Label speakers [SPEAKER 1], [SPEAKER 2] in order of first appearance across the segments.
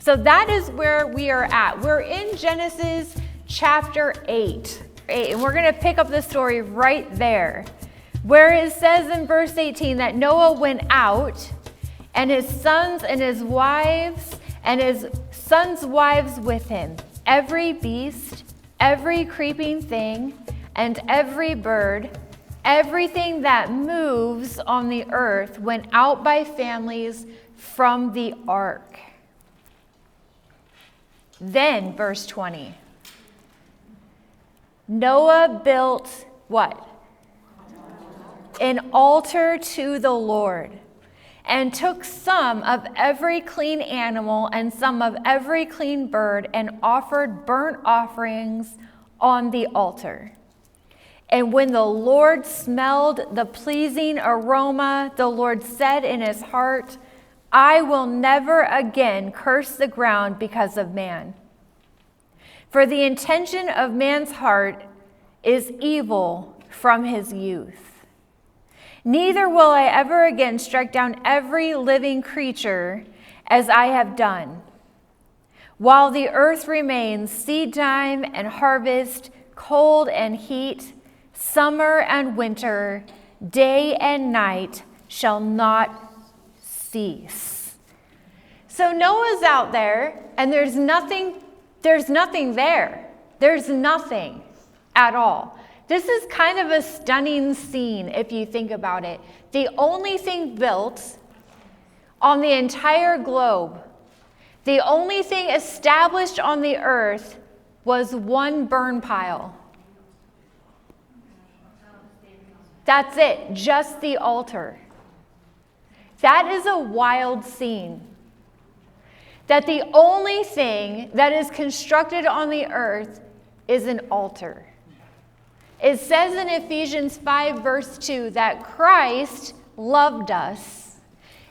[SPEAKER 1] So that is where we are at. We're in Genesis chapter 8. And we're going to pick up the story right there, where it says in verse 18 that Noah went out, and his sons and his wives and his sons' wives with him. Every beast, every creeping thing, and every bird, everything that moves on the earth went out by families from the ark. Then, verse 20, Noah built what? An altar to the Lord, and took some of every clean animal and some of every clean bird, and offered burnt offerings on the altar. And when the Lord smelled the pleasing aroma, the Lord said in his heart, I will never again curse the ground because of man. For the intention of man's heart is evil from his youth. Neither will I ever again strike down every living creature as I have done. While the earth remains, seed time and harvest, cold and heat, summer and winter, day and night shall not cease. So Noah's out there, and there's nothing there. There's nothing at all. This is kind of a stunning scene if you think about it. The only thing built on the entire globe, the only thing established on the earth was one burn pile. That's it, just the altar. That is a wild scene. That the only thing that is constructed on the earth is an altar. It says in Ephesians 5 verse 2 that Christ loved us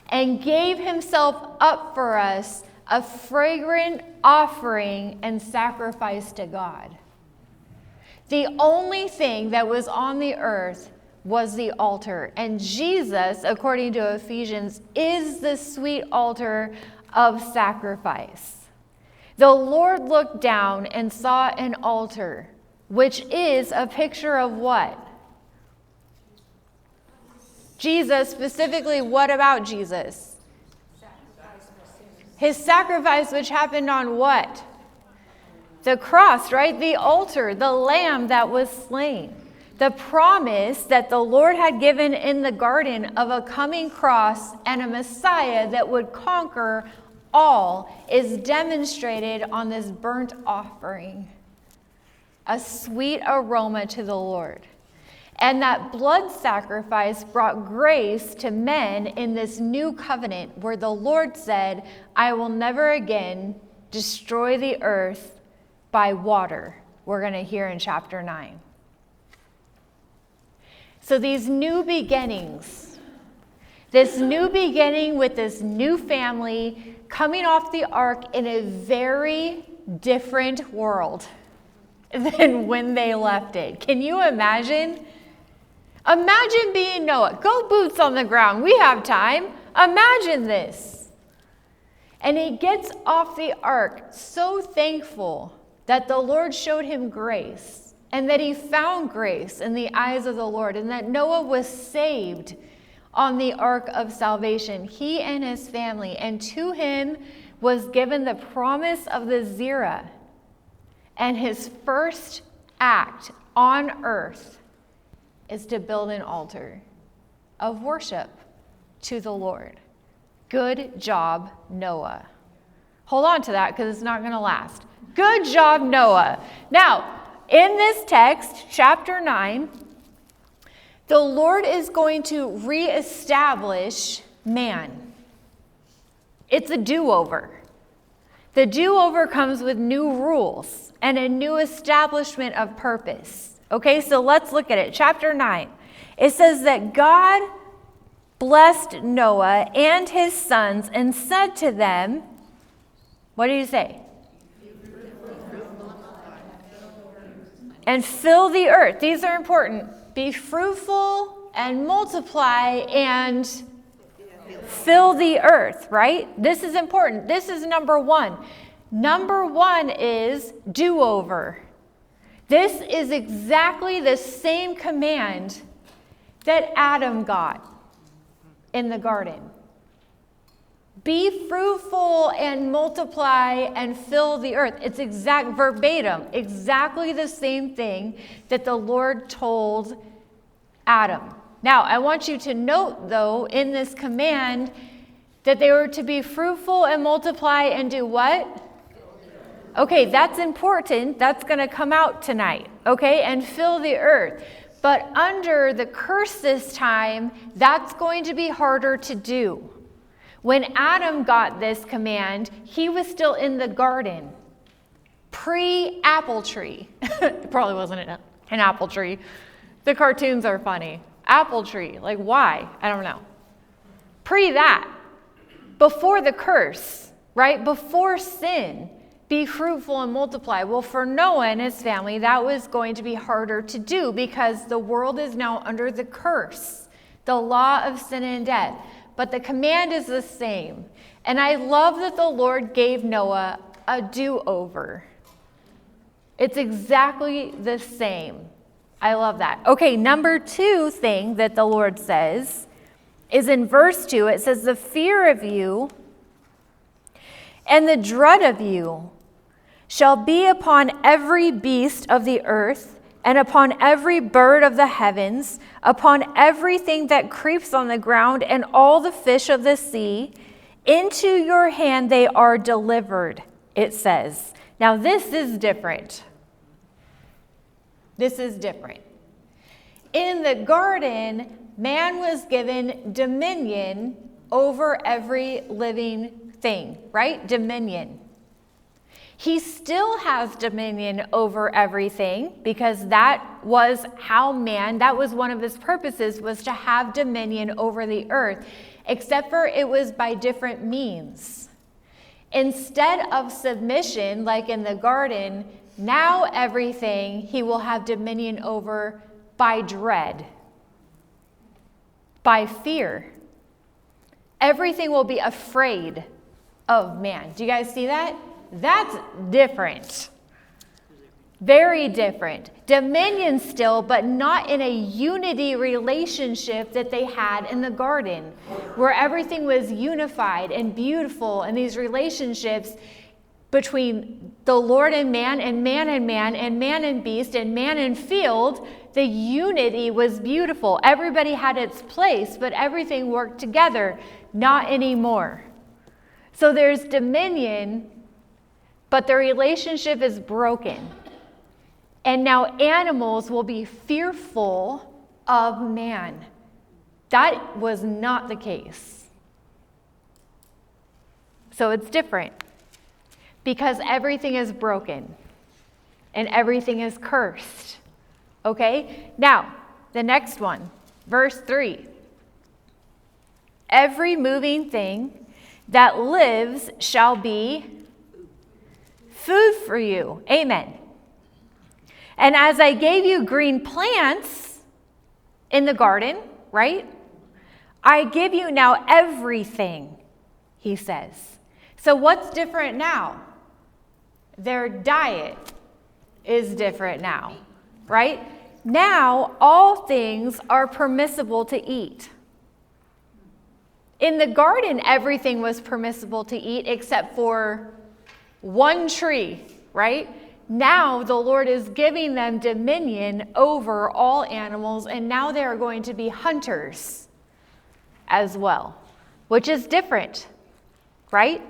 [SPEAKER 1] and gave himself up for us, a fragrant offering and sacrifice to God. The only thing that was on the earth was the altar. And Jesus, according to Ephesians, is the sweet altar of sacrifice. The Lord looked down and saw an altar, which is a picture of what? Jesus, specifically, what about Jesus? His sacrifice, which happened on what? The cross, right? The altar, the lamb that was slain. The promise that the Lord had given in the garden of a coming cross and a Messiah that would conquer all is demonstrated on this burnt offering, a sweet aroma to the Lord. And that blood sacrifice brought grace to men in this new covenant where the Lord said, I will never again destroy the earth by water. We're going to hear in chapter 9. So these new beginnings, this new beginning with this new family coming off the ark in a very different world than when they left it. Can you imagine? Imagine being Noah. Go boots on the ground. We have time. Imagine this. And he gets off the ark so thankful that the Lord showed him grace and that he found grace in the eyes of the Lord and that Noah was saved on the ark of salvation, he and his family. And to him was given the promise of the Zerah. And his first act on earth is to build an altar of worship to the Lord. Good job, Noah. Hold on to that because it's not going to last. Good job, Noah. Now, in this text, chapter 9, the Lord is going to reestablish man. It's a do-over. The do-over comes with new rules and a new establishment of purpose. Okay, so let's look at it. Chapter 9. It says that God blessed Noah and his sons and said to them, what did he say? And fill the earth. These are important. Be fruitful and multiply and Fill the earth, right? This is important. This is number one. Number one is do-over. This is exactly the same command that Adam got in the garden. Be fruitful and multiply and fill the earth. It's exact verbatim, exactly the same thing that the Lord told Adam. Now, I want you to note, though, in this command that they were to be fruitful and multiply and do what? Okay, that's important. That's going to come out tonight, okay? And fill the earth. But under the curse this time, that's going to be harder to do. When Adam got this command, he was still in the garden, pre-apple tree. It probably wasn't an apple tree. The cartoons are funny. Apple tree, like why? I don't know. Pre that, before the curse, right? Before sin, be fruitful and multiply. Well, for Noah and his family, that was going to be harder to do because the world is now under the curse, the law of sin and death. But the command is the same. And I love that the Lord gave Noah a do-over. It's exactly the same. I love that. Okay, number two thing that the Lord says is in verse 2. It says, the fear of you and the dread of you shall be upon every beast of the earth, and upon every bird of the heavens, upon everything that creeps on the ground, and all the fish of the sea. Into your hand they are delivered, it says. Now this is different. This is different. In the garden, man was given dominion over every living thing, right? Dominion. He still has dominion over everything because that was how man, that was one of his purposes, was to have dominion over the earth, except for it was by different means. Instead of submission, like in the garden, now everything he will have dominion over by dread, by fear. Everything will be afraid of man. Do you guys see that? That's different. Very different. Dominion still, but not in a unity relationship that they had in the garden, where everything was unified and beautiful, and these relationships between the Lord and man, and man and man, and man and beast, and man and field, the unity was beautiful. Everybody had its place, but everything worked together. Not anymore. So there's dominion, but the relationship is broken. And now animals will be fearful of man. That was not the case. So it's different. Because everything is broken. And everything is cursed. Okay? Now, the next one. Verse 3. Every moving thing that lives shall be food for you. Amen. And as I gave you green plants in the garden, right? I give you now everything, he says. So what's different now? Their diet is different now, right? Now all things are permissible to eat. In the garden, everything was permissible to eat except for one tree, right? Now the Lord is giving them dominion over all animals, and now they are going to be hunters as well, which is different, right?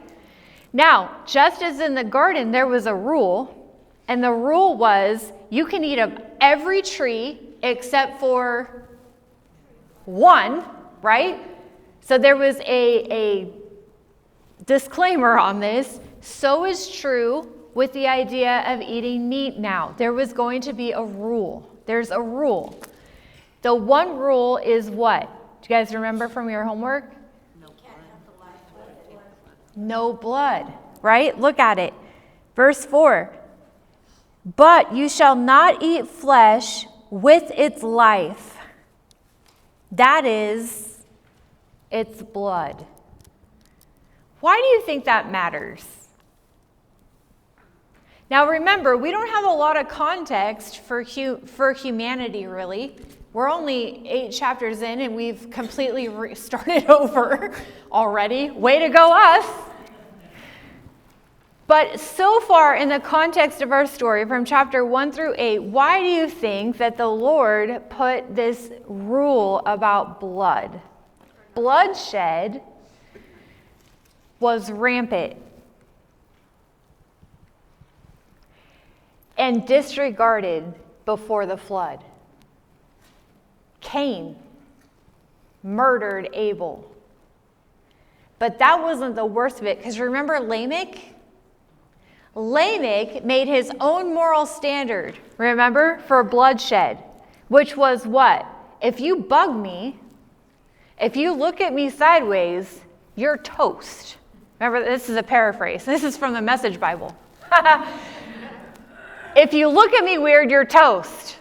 [SPEAKER 1] Now, just as in the garden, there was a rule, and the rule was you can eat of every tree except for one, right? So there was a disclaimer on this. So is true with the idea of eating meat now. There was going to be a rule. There's a rule. The one rule is what? Do you guys remember from your homework? No blood, right? Look at it. Verse 4. But you shall not eat flesh with its life. That is It's blood. Why do you think that matters? Now remember, we don't have a lot of context for humanity, really. We're only 8 chapters in, and we've completely started over already. Way to go, us! But so far, in the context of our story, from chapter 1 through 8, why do you think that the Lord put this rule about blood? Bloodshed was rampant and disregarded before the flood. Cain murdered Abel. But that wasn't the worst of it, because remember Lamech? Lamech made his own moral standard, remember, for bloodshed, which was what? If you bug me, if you look at me sideways, you're toast. Remember, this is a paraphrase. This is from the Message Bible. If you look at me weird, you're toast.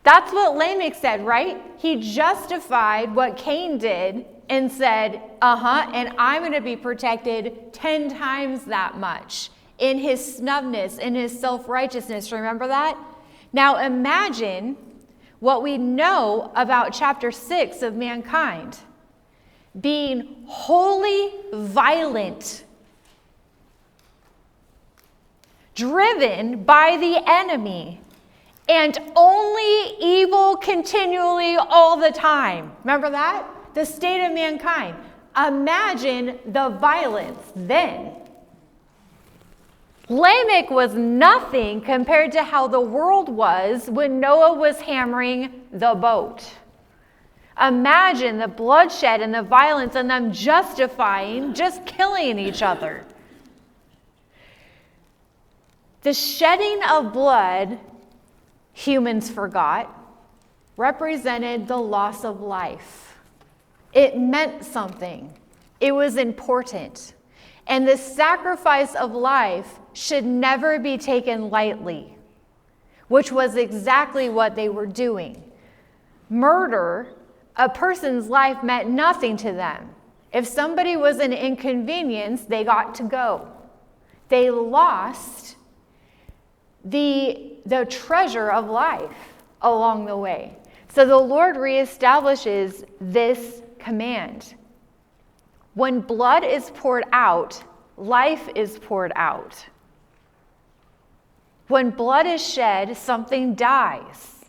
[SPEAKER 1] That's what Lamech said, right? He justified what Cain did and said, and I'm going to be protected 10 times that much in his snugness, in his self-righteousness. Remember that? Now imagine what we know about chapter 6 of mankind. Being wholly violent, driven by the enemy, and only evil continually all the time. Remember that? The state of mankind. Imagine the violence then. Lamech was nothing compared to how the world was when Noah was hammering the boat. Imagine the bloodshed and the violence and them justifying just killing each other. The shedding of blood, humans forgot, represented the loss of life. It meant something. It was important. And the sacrifice of life should never be taken lightly, which was exactly what they were doing. Murder, a person's life meant nothing to them. If somebody was an inconvenience, they got to go. They lost the treasure of life along the way. So the Lord reestablishes this command. When blood is poured out, life is poured out. When blood is shed, something dies.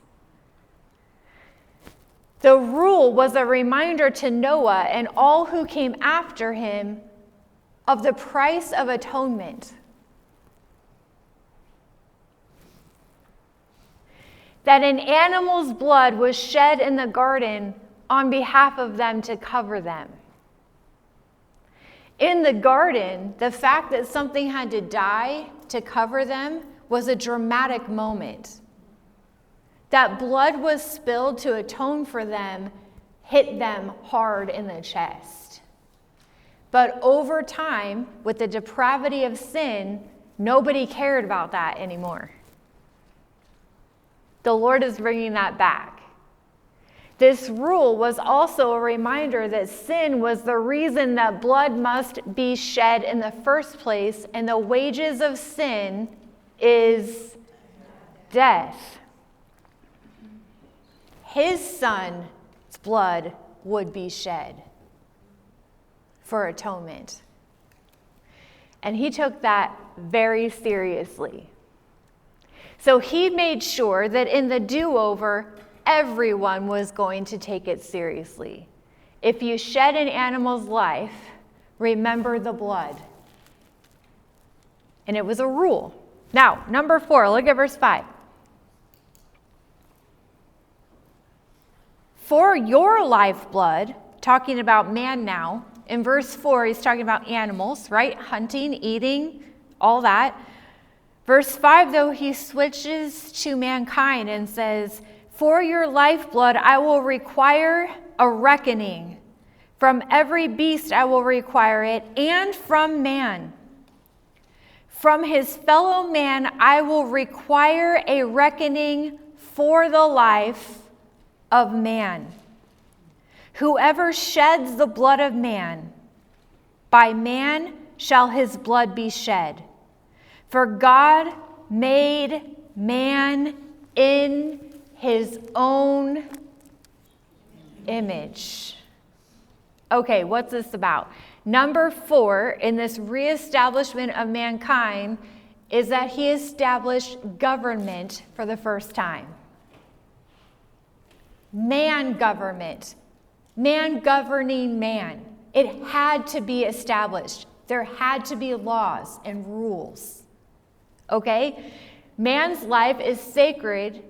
[SPEAKER 1] The rule was a reminder to Noah and all who came after him of the price of atonement. That an animal's blood was shed in the garden on behalf of them to cover them. In the garden, the fact that something had to die to cover them was a dramatic moment. That blood was spilled to atone for them, hit them hard in the chest. But over time, with the depravity of sin, nobody cared about that anymore. The Lord is bringing that back. This rule was also a reminder that sin was the reason that blood must be shed in the first place, and the wages of sin is death. His son's blood would be shed for atonement. And he took that very seriously. So he made sure that in the do-over, everyone was going to take it seriously. If you shed an animal's life, remember the blood. And it was a rule. Now, number 4, look at verse 5. For your lifeblood, talking about man now, in verse 4, he's talking about animals, right? Hunting, eating, all that. Verse 5, though, he switches to mankind and says, for your lifeblood I will require a reckoning. From every beast I will require it, and from man. From his fellow man I will require a reckoning for the life of man. Whoever sheds the blood of man, by man shall his blood be shed. For God made man in his own image. Okay, what's this about? Number 4 in this reestablishment of mankind is that he established government for the first time. Man government. Man governing man. It had to be established. There had to be laws and rules. Okay? Man's life is sacred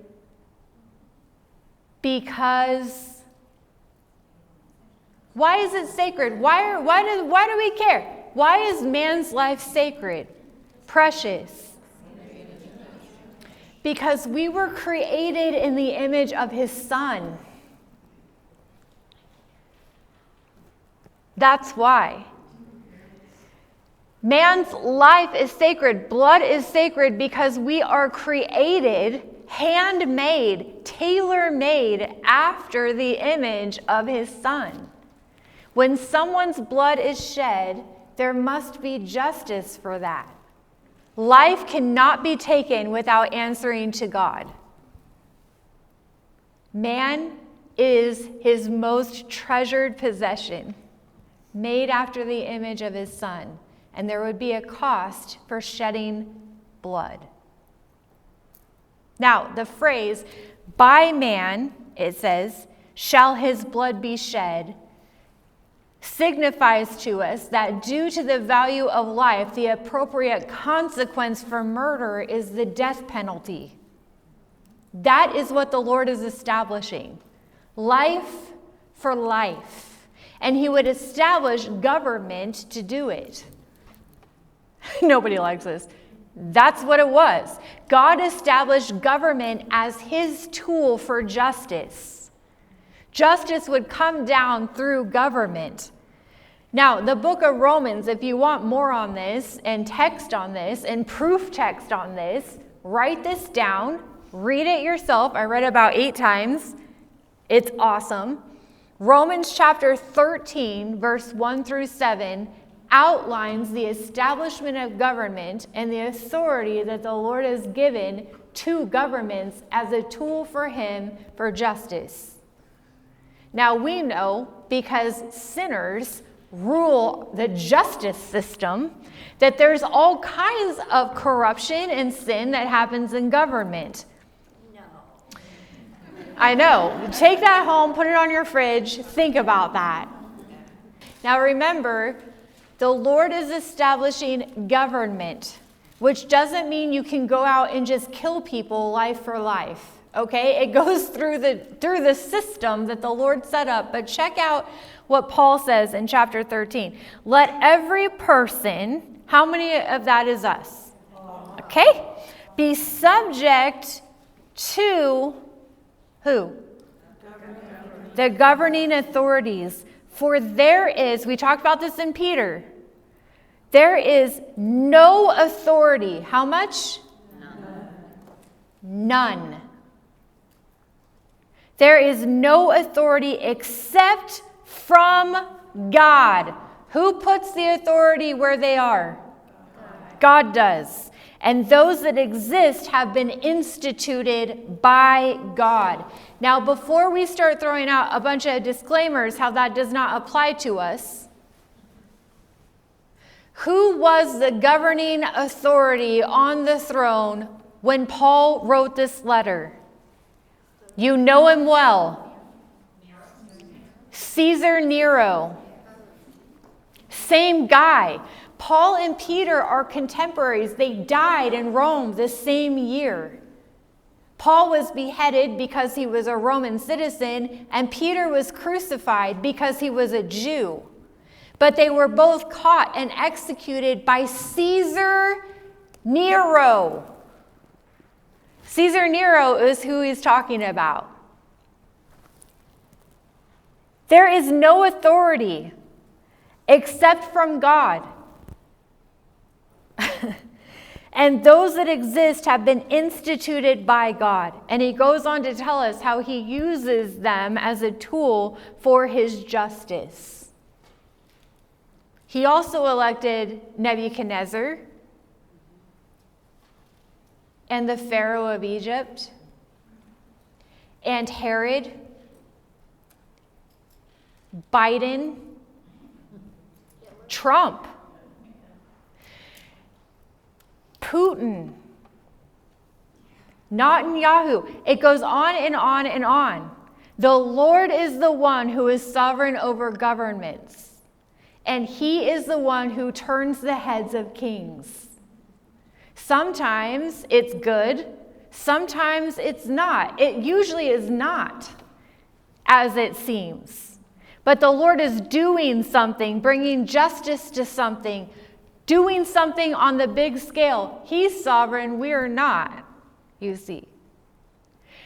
[SPEAKER 1] because... Why is it sacred? Why do we care? Why is man's life sacred? Precious. Because we were created in the image of his Son. That's why. Man's life is sacred. Blood is sacred because we are created, handmade, tailor-made after the image of his Son. When someone's blood is shed, there must be justice for that. Life cannot be taken without answering to God. Man is his most treasured possession, made after the image of his Son, and there would be a cost for shedding blood. Now, the phrase, by man, it says, shall his blood be shed, signifies to us that due to the value of life, the appropriate consequence for murder is the death penalty. That is what the Lord is establishing. Life for life. And he would establish government to do it. Nobody likes this. That's what it was. God established government as his tool for justice. Justice would come down through government. Now, the book of Romans, if you want more on this, and text on this, and proof text on this, write this down, read it yourself. I read it about 8 times. It's awesome. Romans chapter 13, verse 1 through 7, outlines the establishment of government and the authority that the Lord has given to governments as a tool for him for justice. Now, we know, because sinners rule the justice system, that there's all kinds of corruption and sin that happens in government. No. I know. Take that home, put it on your fridge, think about that. Now remember, the Lord is establishing government, which doesn't mean you can go out and just kill people life for life. Okay? It goes through the system that the Lord set up. But check out what Paul says in chapter 13. Let every person, how many of that is us? Okay? Be subject to who? The governing authorities. For there is, we talked about this in Peter, there is no authority. How much? None. There is no authority except from God. Who puts the authority where they are? God does. And those that exist have been instituted by God. Now, before we start throwing out a bunch of disclaimers how that does not apply to us, who was the governing authority on the throne when Paul wrote this letter? You know him well. Caesar Nero. Same guy. Paul and Peter are contemporaries. They died in Rome the same year. Paul was beheaded because he was a Roman citizen, and Peter was crucified because he was a Jew. But they were both caught and executed by Caesar Nero. Caesar Nero is who he's talking about. There is no authority except from God. And those that exist have been instituted by God. And he goes on to tell us how he uses them as a tool for his justice. He also elected Nebuchadnezzar and the Pharaoh of Egypt and Herod, Biden, Trump, Putin, Netanyahu. It goes on and on and on. The Lord is the one who is sovereign over governments, and he is the one who turns the heads of kings. Sometimes it's good, sometimes it's not. It usually is not as it seems. But the Lord is doing something, bringing justice to something, doing something on the big scale. He's sovereign, we are not, you see.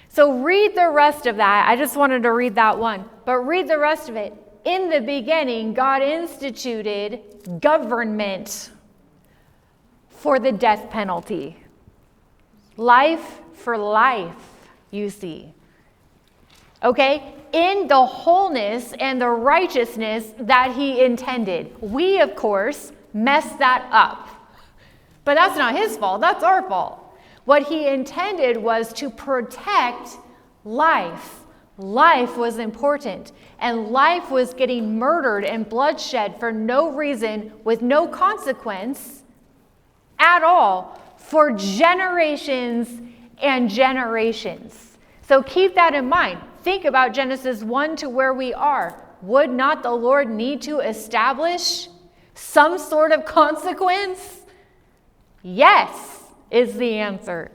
[SPEAKER 1] So read the rest of that. I just wanted to read that one, but read the rest of it. In the beginning, God instituted government for the death penalty. Life for life, you see. Okay? In the wholeness and the righteousness that he intended. We, of course, messed that up. But that's not his fault, that's our fault. What he intended was to protect life. Life was important, and life was getting murdered and bloodshed for no reason, with no consequence at all, for generations and generations. So keep that in mind. Think about Genesis 1 to where we are. Would not the Lord need to establish some sort of consequence? Yes, is the answer.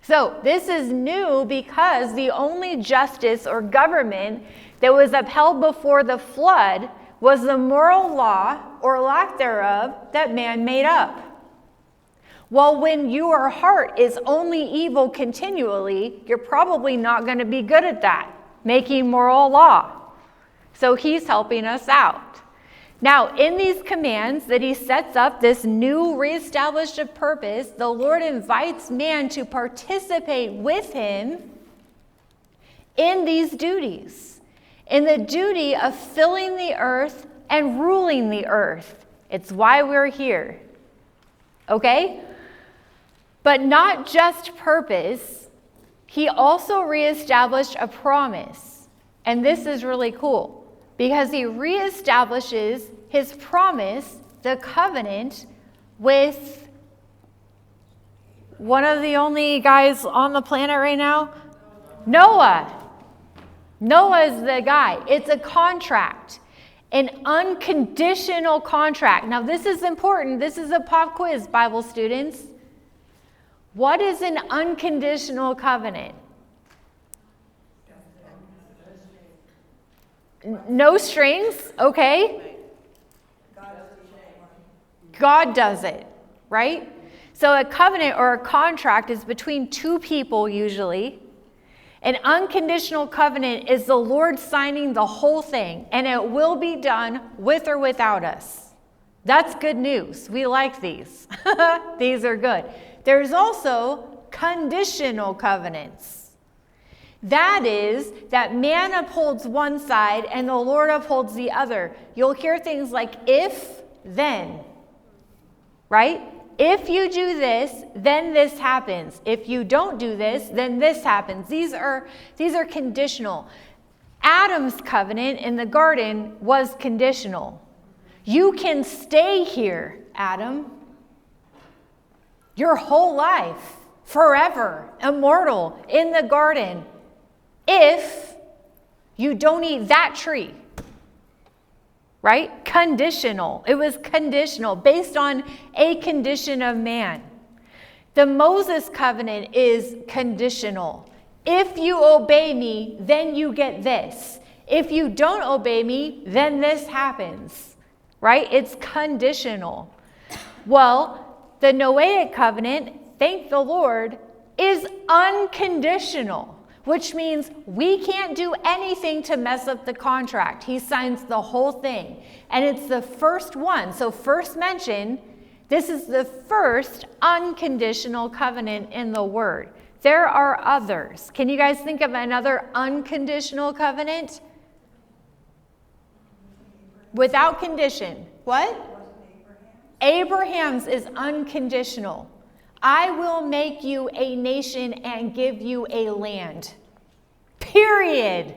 [SPEAKER 1] So this is new because the only justice or government that was upheld before the flood was the moral law, or lack thereof, that man made up. Well, when your heart is only evil continually, you're probably not going to be good at that, making moral law. So he's helping us out. Now, in these commands that he sets up, this new reestablished purpose, the Lord invites man to participate with him in these duties, in the duty of filling the earth and ruling the earth. It's why we're here. Okay? But not just purpose, he also reestablished a promise. And this is really cool, because he reestablishes his promise, the covenant, with one of the only guys on the planet right now, Noah. Noah is the guy. It's a contract, an unconditional contract. Now, this is important. This is a pop quiz, Bible students. What is an unconditional covenant? No strings, okay? God does it, right? So a covenant or a contract is between two people usually. An unconditional covenant is the Lord signing the whole thing, and it will be done with or without us. That's good news. We like these. These are good. There's also conditional covenants. That is, that man upholds one side and the Lord upholds the other. You'll hear things like if, then, right? If you do this, then this happens. If you don't do this, then this happens. These are conditional. Adam's covenant in the garden was conditional. You can stay here, Adam, your whole life, forever, immortal, in the garden, if you don't eat that tree. Right? Conditional. It was conditional, based on a condition of man. The Moses covenant is conditional. If you obey me, then you get this. If you don't obey me, then this happens. Right? It's conditional. Well, the Noahic covenant, thank the Lord, is unconditional, which means we can't do anything to mess up the contract. He signs the whole thing. And it's the first one, so first mention, This is the first unconditional covenant in the Word. There are others. Can you guys think of another unconditional covenant? Without condition. What? Abraham's is unconditional. I will make you a nation and give you a land. Period.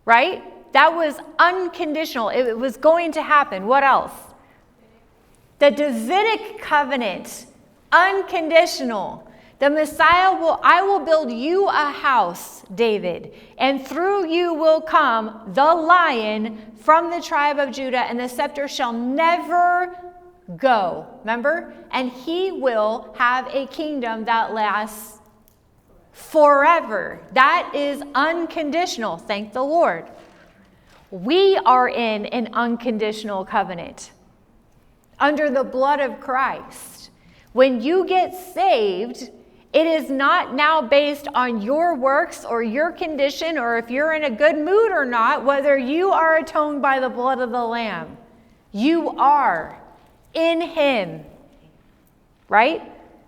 [SPEAKER 1] Right? That was unconditional. It was going to happen. What else? The Davidic covenant, unconditional. The Messiah I will build you a house, David, and through you will come the Lion from the tribe of Judah, and the scepter shall never go. Remember? And he will have a kingdom that lasts forever. That is unconditional. Thank the Lord. We are in an unconditional covenant under the blood of Christ. When you get saved, it is not now based on your works or your condition or if you're in a good mood or not, whether you are atoned by the blood of the Lamb. You are in him, right?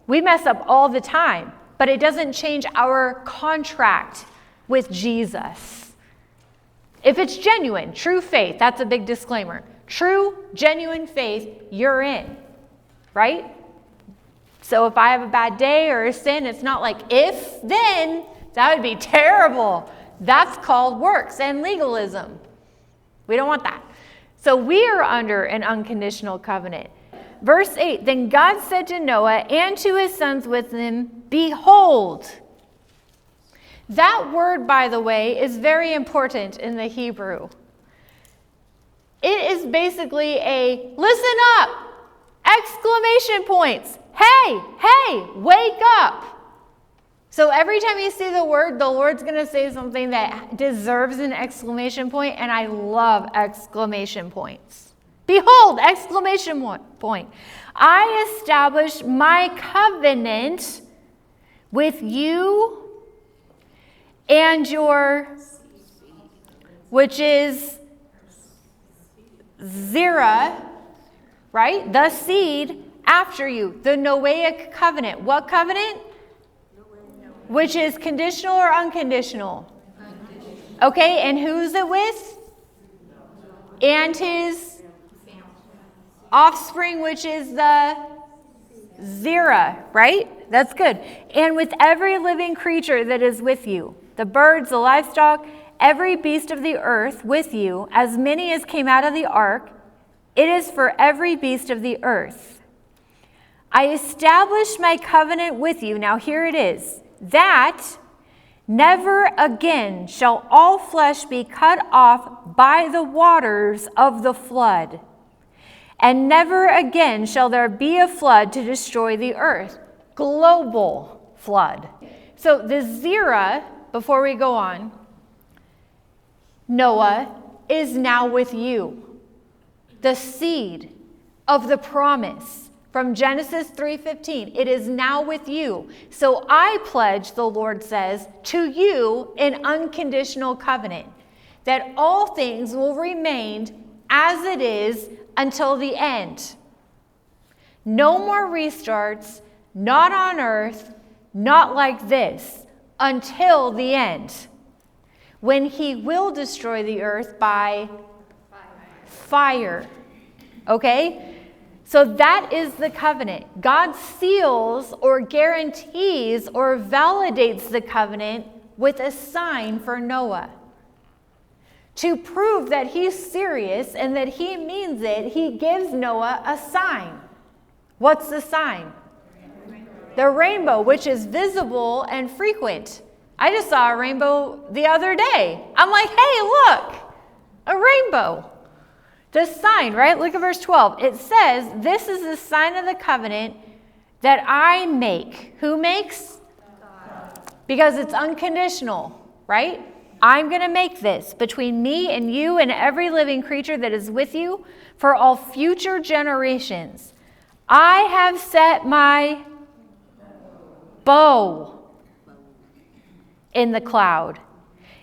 [SPEAKER 1] We mess up all the time, but it doesn't change our contract with Jesus. If it's genuine, true faith, that's a big disclaimer. True, genuine faith, you're in, right? So if I have a bad day or a sin, it's not like if, then, that would be terrible. That's called works and legalism. We don't want that. So we are under an unconditional covenant. Verse 8, then God said to Noah and to his sons with him, behold. That word, by the way, is very important in the Hebrew. It is basically a listen up, exclamation points. Hey, wake up. So every time you see the word, the Lord's going to say something that deserves an exclamation point, and I love exclamation points. Behold, exclamation point. I established my covenant with you and your, which is Zerah, right? The seed after you, the Noahic covenant. What covenant? Which is conditional or unconditional? Okay, and who's it with? And his offspring, which is the Zerah, right? That's good. And with every living creature that is with you, the birds, the livestock, every beast of the earth with you, as many as came out of the ark, it is for every beast of the earth. I established my covenant with you, now here it is, that never again shall all flesh be cut off by the waters of the flood, and never again shall there be a flood to destroy the earth. Global flood. So the Zerah, before we go on, Noah is now with you. The seed of the promise from Genesis 3:15. It is now with you. So I pledge, the Lord says, to you an unconditional covenant that all things will remain as it is until the end. No more restarts, not on earth, not like this, until the end, when he will destroy the earth by fire. Okay? So that is the covenant. God seals or guarantees or validates the covenant with a sign for Noah. To prove that he's serious and that he means it, he gives Noah a sign. What's the sign? The rainbow, which is visible and frequent. I just saw a rainbow the other day. I'm like, hey, look, a rainbow. The sign, right? Look at verse 12. It says, this is the sign of the covenant that I make. Who makes? God. Because it's unconditional, right? I'm going to make this between me and you and every living creature that is with you for all future generations. I have set my bow in the cloud,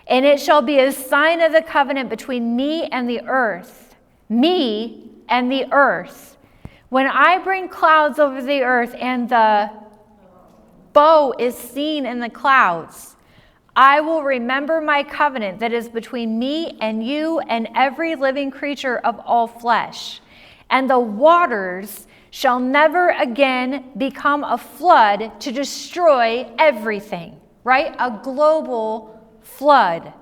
[SPEAKER 1] and it shall be a sign of the covenant between me and the earth. Me and the earth. When I bring clouds over the earth and the bow is seen in the clouds, I will remember my covenant that is between me and you and every living creature of all flesh. And the waters shall never again become a flood to destroy everything, right? A global flood.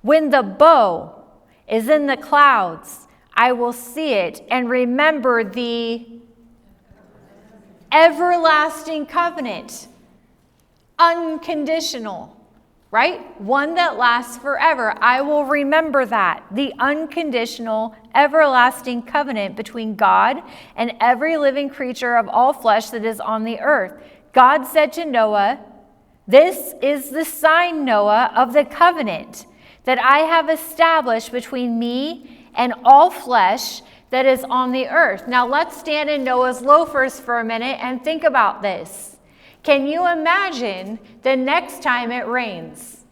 [SPEAKER 1] When the bow is in the clouds, I will see it and remember the everlasting covenant. Unconditional, right? One that lasts forever. I will remember that. The unconditional, everlasting covenant between God and every living creature of all flesh that is on the earth. God said to Noah, "This is the sign, Noah, of the covenant that I have established between me and all flesh that is on the earth." Now let's stand in Noah's loafers for a minute and think about this. Can you imagine the next time it rains?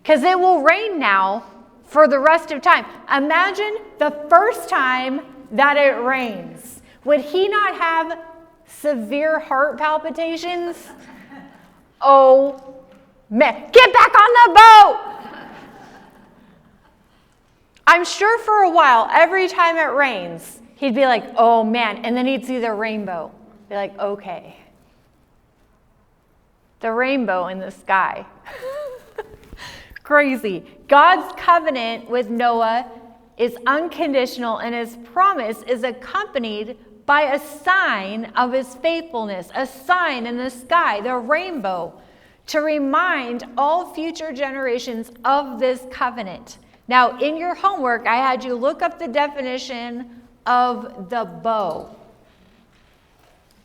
[SPEAKER 1] Because it will rain now for the rest of time. Imagine the first time that it rains. Would he not have severe heart palpitations? Oh, man. Get back on the boat! I'm sure for a while, every time it rains, he'd be like, oh man, and then he'd see the rainbow. Be like, okay. The rainbow in the sky. Crazy. God's covenant with Noah is unconditional, and his promise is accompanied by a sign of his faithfulness, a sign in the sky, the rainbow, to remind all future generations of this covenant. Now, in your homework, I had you look up the definition of the bow.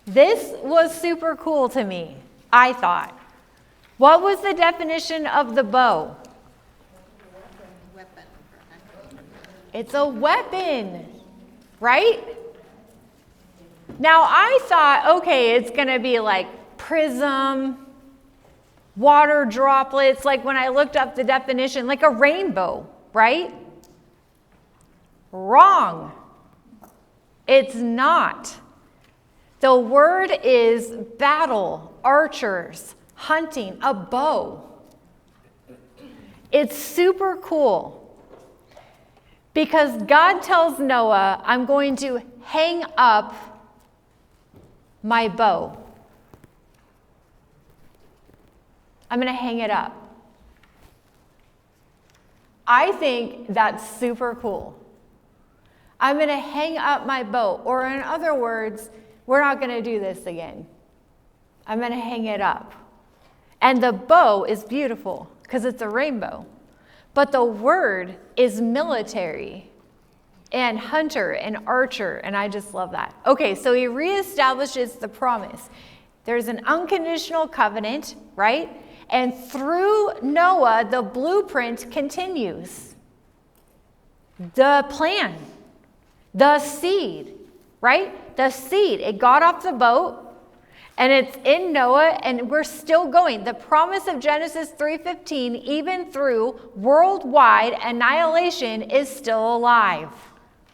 [SPEAKER 1] This was super cool to me, I thought. What was the definition of the bow? It's a weapon, right? Now, I thought, okay, it's going to be like prism, water droplets, like when I looked up the definition, like a rainbow, right? Wrong. It's not. The word is battle, archers, hunting, a bow. It's super cool because God tells Noah, I'm going to hang up my bow. I'm going to hang it up. I think that's super cool. I'm going to hang up my bow. Or in other words, we're not going to do this again. I'm going to hang it up. And the bow is beautiful because it's a rainbow. But the word is military and hunter and archer. And I just love that. Okay, so he reestablishes the promise. There's an unconditional covenant, right? And through Noah, the blueprint continues. The plan, the seed, right? The seed, it got off the boat and it's in Noah and we're still going. The promise of Genesis 3:15, even through worldwide annihilation, is still alive.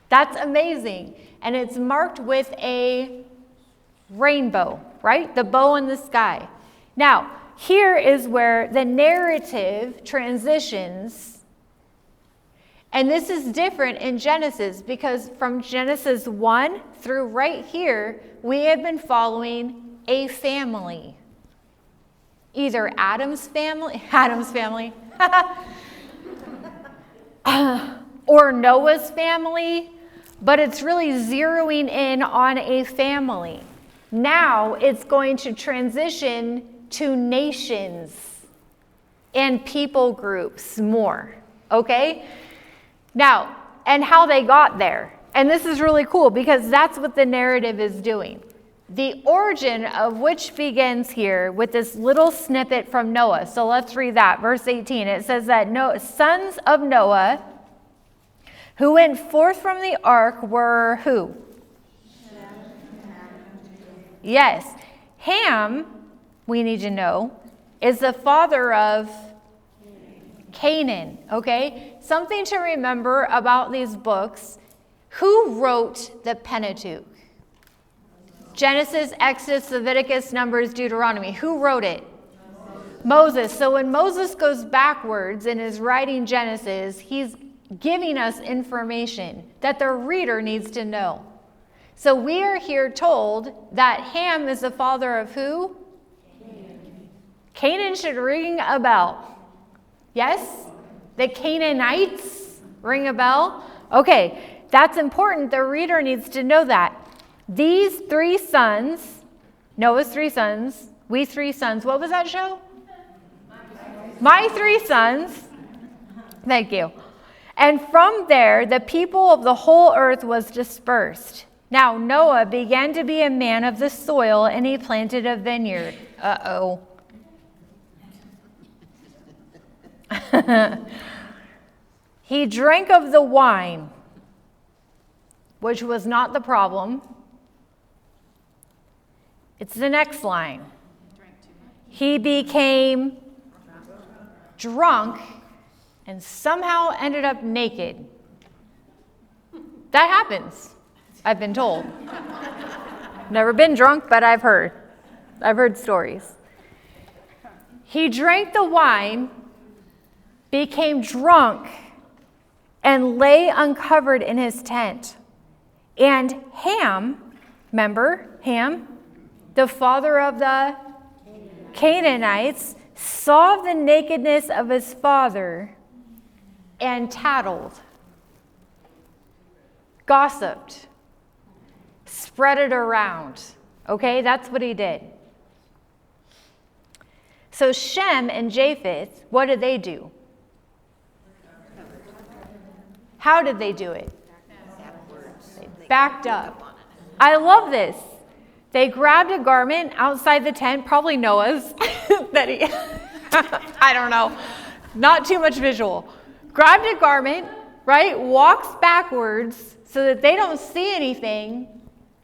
[SPEAKER 1] That's amazing. And it's marked with a rainbow, right? The bow in the sky. Now, here is where the narrative transitions. And this is different in Genesis because from Genesis 1 through right here, we have been following a family. Either Adam's family, or Noah's family, but it's really zeroing in on a family. Now it's going to transition to nations and people groups more, okay? Now, and how they got there. And this is really cool because that's what the narrative is doing. The origin of which begins here with this little snippet from Noah. So let's read that. Verse 18, it says that sons of Noah who went forth from the ark were who? Yes. Ham, we need to know, is the father of Canaan, okay? Something to remember about these books. Who wrote the Pentateuch? Genesis, Exodus, Leviticus, Numbers, Deuteronomy. Who wrote it? Moses. So when Moses goes backwards and is writing Genesis, he's giving us information that the reader needs to know. So we are here told that Ham is the father of who? Canaan should ring a bell. Yes? The Canaanites ring a bell? Okay, that's important. The reader needs to know that. These 3 sons, Noah's 3 sons, we 3 sons. What was that show? My 3 sons. Thank you. And from there, the people of the whole earth was dispersed. Now Noah began to be a man of the soil, and he planted a vineyard. Uh-oh. He drank of the wine, which was not the problem. It's the next line. He became drunk and somehow ended up naked. That happens, I've been told. Never been drunk, but I've heard stories. He drank the wine, became drunk, and lay uncovered in his tent. And Ham, remember Ham, the father of the Canaanites, saw the nakedness of his father and tattled, gossiped, spread it around. Okay, that's what he did. So Shem and Japheth, what did they do? How did they do it? They backed up. I love this. They grabbed a garment outside the tent, probably Noah's, that he, I don't know, not too much visual. Grabbed a garment, right, walks backwards so that they don't see anything,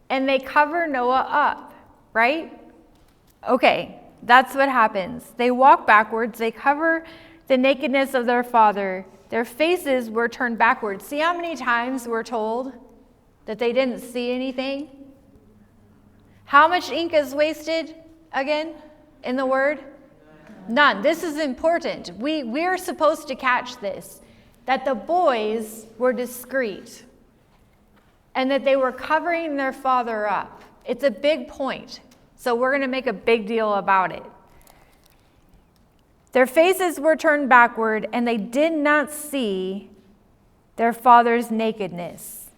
[SPEAKER 1] and they cover Noah up, right? Okay, that's what happens. They walk backwards, they cover the nakedness of their father. Their faces were turned backwards. See how many times we're told that they didn't see anything? How much ink is wasted again in the word? None. This is important. We're supposed to catch this, that the boys were discreet and that they were covering their father up. It's a big point, so we're going to make a big deal about it. Their faces were turned backward, and they did not see their father's nakedness.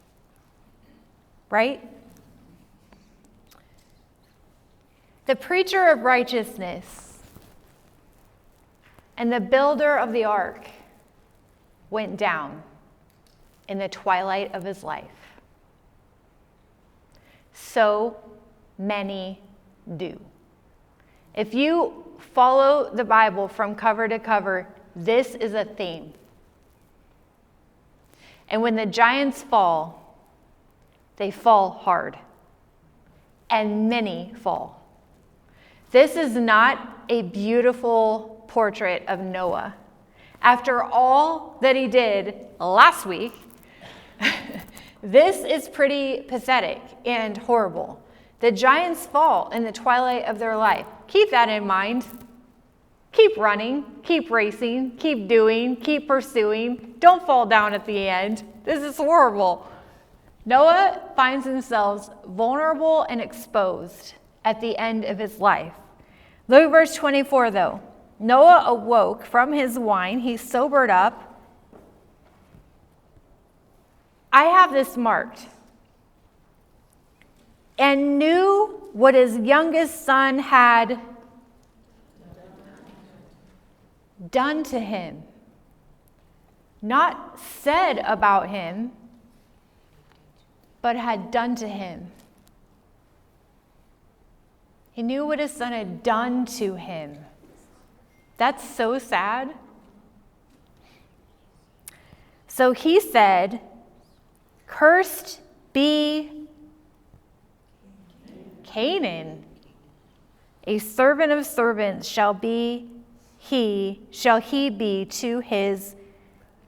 [SPEAKER 1] Right? The preacher of righteousness and the builder of the ark went down in the twilight of his life. So many do. If you follow the Bible from cover to cover, this is a theme. And when the giants fall, they fall hard. And many fall. This is not a beautiful portrait of Noah. After all that he did last week, this is pretty pathetic and horrible. The giants fall in the twilight of their life. Keep that in mind. Keep running, keep racing, keep doing, keep pursuing. Don't fall down at the end. This is horrible. Noah finds himself vulnerable and exposed at the end of his life. Look at verse 24 though. Noah awoke from his wine. He sobered up. I have this marked. And knew what his youngest son had done to him. Not said about him, but had done to him. He knew what his son had done to him. That's so sad. So he said, "Cursed be Canaan. A servant of servants shall be shall he be to his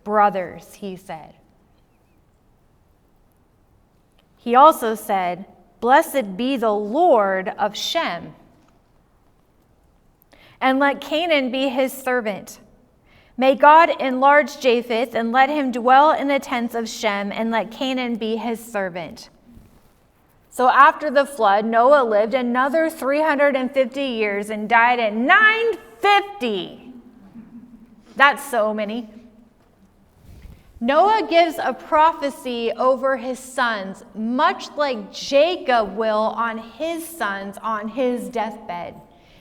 [SPEAKER 1] brothers, he said. He also said, blessed be the Lord of Shem, and let Canaan be his servant. May God enlarge Japheth, and let him dwell in the tents of Shem, and let Canaan be his servant. So after the flood, Noah lived another 350 years and died at 950. That's so many. Noah gives a prophecy over his sons, much like Jacob will on his sons on his deathbed.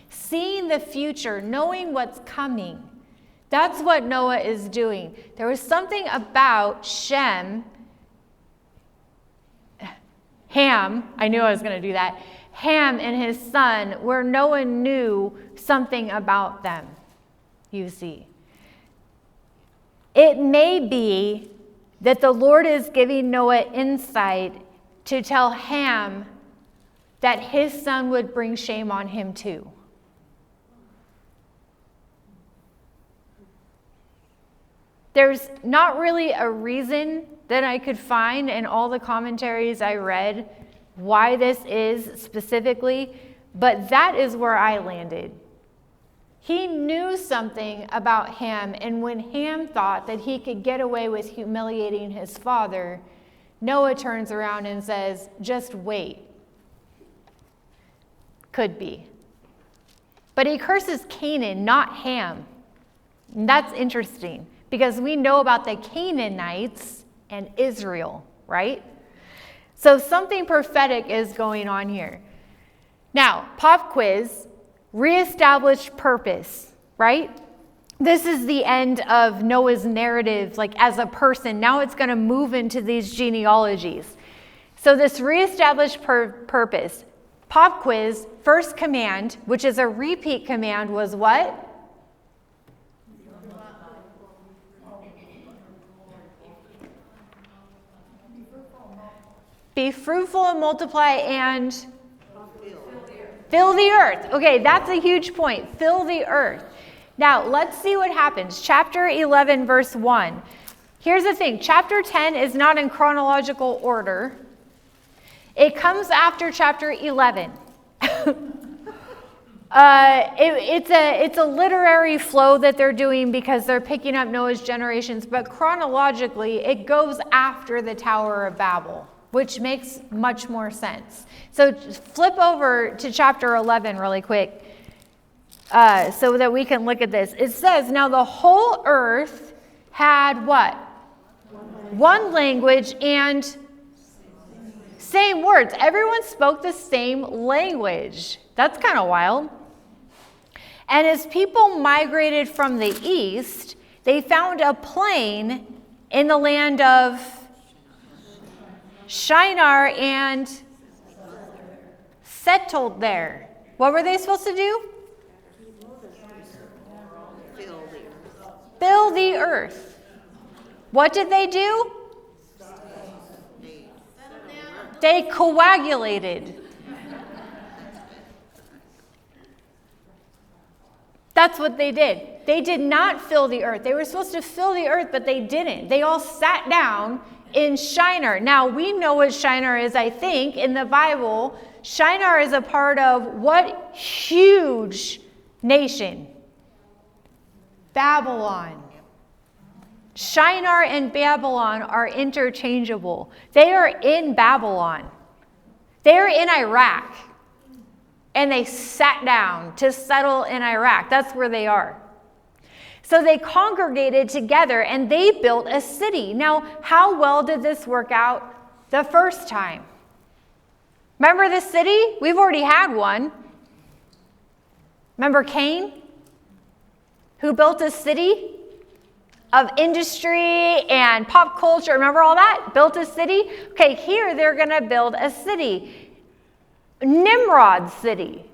[SPEAKER 1] Seeing the future, knowing what's coming. That's what Noah is doing. There was something about Ham, I knew I was going to do that, Ham and his son, where Noah knew something about them, you see. It may be that the Lord is giving Noah insight to tell Ham that his son would bring shame on him too. There's not really a reason that I could find in all the commentaries I read why this is specifically, but that is where I landed. He knew something about Ham, and when Ham thought that he could get away with humiliating his father, Noah turns around and says, just wait. Could be. But he curses Canaan, not Ham. And that's interesting, because we know about the Canaanites and Israel, right? So something prophetic is going on here. Now, pop quiz, reestablished purpose, right? This is the end of Noah's narrative, like as a person. Now it's going to move into these genealogies. So this reestablished purpose, pop quiz, first command, which is a repeat command, was what? Be fruitful and multiply and fill the earth. Okay, that's a huge point. Fill the earth. Now, let's see what happens. Chapter 11, verse 1. Here's the thing. Chapter 10 is not in chronological order. It comes after chapter 11. It's a literary flow that they're doing because they're picking up Noah's generations, but chronologically, it goes after the Tower of Babel, which makes much more sense. So flip over to chapter 11 really quick so that we can look at this. It says, now the whole earth had what? One language and same words. Everyone spoke the same language. That's kind of wild. And as people migrated from the east, they found a plain in the land of Shinar and settled there. What were they supposed to do? Fill the earth. What did they do? They coagulated. That's what they did. They did not fill the earth. They were supposed to fill the earth, but they didn't. They all sat down in Shinar. Now, we know what Shinar is, I think, in the Bible. Shinar is a part of what huge nation? Babylon. Shinar and Babylon are interchangeable. They are in Babylon. They are in Iraq. And they sat down to settle in Iraq. That's where they are. So they congregated together and they built a city. Now, how well did this work out the first time? Remember the city? We've already had one. Remember Cain, who built a city of industry and pop culture? Remember all that? Built a city? Okay, here they're going to build a city. Nimrod city.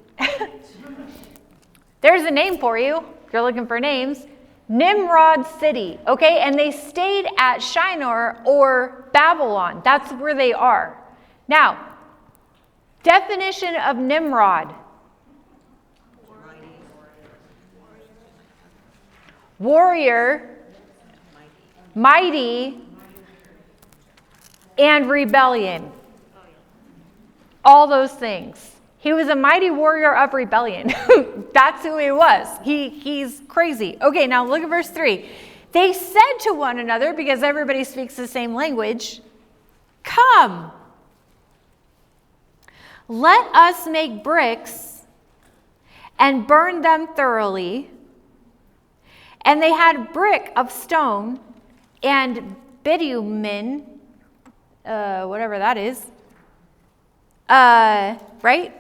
[SPEAKER 1] There's a name for you if you're looking for names. Nimrod city. Okay, and they stayed at Shinar or Babylon. That's where they are. Now, definition of Nimrod. warrior, mighty, and rebellion. All those things. He was a mighty warrior of rebellion. That's who he was. He's crazy. Okay, now look at verse 3. They said to one another, because everybody speaks the same language, "Come, let us make bricks and burn them thoroughly." And they had brick of stone and bitumen, whatever that is, right?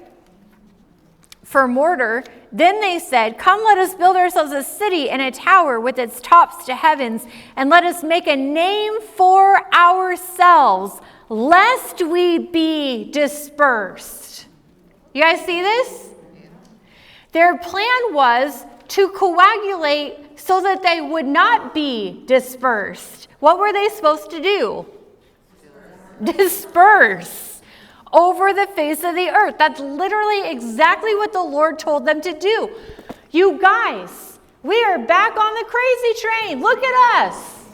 [SPEAKER 1] For mortar. Then they said, "Come, let us build ourselves a city and a tower with its tops to heavens, and let us make a name for ourselves, lest we be dispersed." You guys see this? Their plan was to coagulate so that they would not be dispersed. What were they supposed to do? Disperse over the face of the earth. That's literally exactly what the Lord told them to do. You guys, we are back on the crazy train. Look at us.